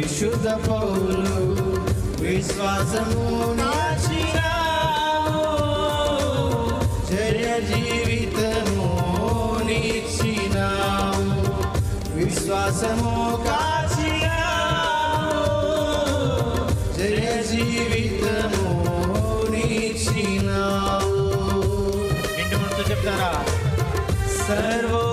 పరిశుద్ధ పౌలు విశ్వాసము నాచినావు, జయ జీవితము నీచినావు, విశ్వాసము కాచినావు, జయ జీవితము నీచినావు. ఇంటి ముందు చెప్తారా? సర్వో